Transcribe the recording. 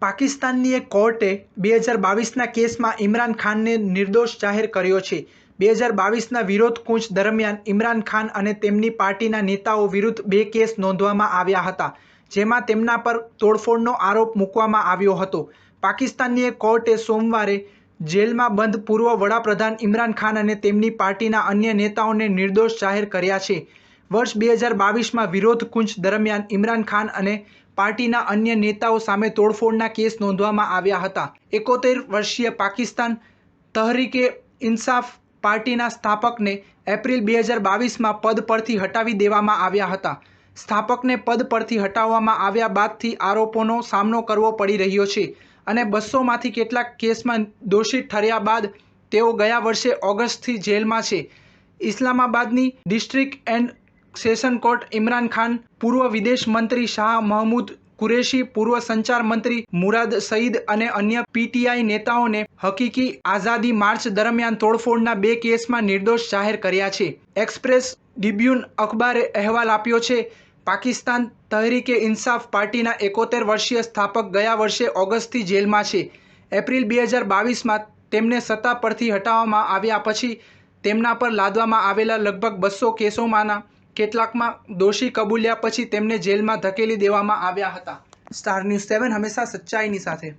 પાકિસ્તાનની એક કોર્ટે 2022ના કેસમાં ઇમરાન ખાનને નિર્દોષ જાહેર કર્યો છે। 2022ના વિરોધ કૂચ દરમિયાન ઇમરાન ખાન અને તેમની પાર્ટીના નેતાઓ વિરુદ્ધ 2 કેસ નોંધવામાં આવ્યા હતા, જેમાં તેમના પર તોડફોડનો આરોપ મૂકવામાં આવ્યો હતો। પાકિસ્તાનની એક કોર્ટે સોમવારે જેલમાં બંધ પૂર્વ વડાપ્રધાન ઇમરાન ખાન અને તેમની પાર્ટીના અન્ય નેતાઓને નિર્દોષ જાહેર કર્યા છે। વર્ષ 2022માં વિરોધ કૂચ દરમિયાન ઇમરાન ખાન અને પાર્ટીના અન્ય નેતાઓ સામે તોડફોડના કેસ નોંધવામાં આવ્યા હતા। 71 વર્ષીય પાકિસ્તાન તહરીક-એ-ઇન્સાફ પાર્ટીના સ્થાપકને એપ્રિલ 2022માં પદ પરથી હટાવી દેવામાં આવ્યા હતા। સ્થાપકને પદ પરથી હટાવવામાં આવ્યા બાદથી આરોપોનો સામનો કરવો પડી રહ્યો છે અને 200માંથી કેટલાક કેસમાં દોષિત ઠર્યા બાદ તેઓ ગયા વર્ષે ઓગસ્ટથી જેલમાં છે। ઇસ્લામાબાદની district and session court Imran Khan, પૂર્વ વિદેશ મંત્રી શાહ મહમૂદ કુરેશી, પૂર્વ સંચાર મંત્રી મુરાદ સઈદ અને અન્ય પીટીઆઈ નેતાઓને હકીકી આઝાદી માર્ચ દરમિયાન તોડફોડના 2 કેસમાં નિર્દોષ જાહેર કર્યા છે। એક્સપ્રેસ ટ્રિબ્યુન અખબારે અહેવાલ આપ્યો છે, પાકિસ્તાન તહરીક-એ-ઇન્સાફ પાર્ટીના 71 વર્ષીય સ્થાપક ગયા વર્ષે ઓગસ્ટથી જેલમાં છે। એપ્રિલ 2022માં તેમને સત્તા પરથી હટાવવામાં આવ્યા પછી તેમના પર લાદવામાં આવેલા લગભગ 200 કેસોમાંના કેટલાકમાં દોષી કબૂલ્યા પછી તેમને જેલમાં ધકેલી દેવામાં આવ્યા હતા। સ્ટાર ન્યૂઝ 7 હંમેશા સચ્ચાઈની સાથે।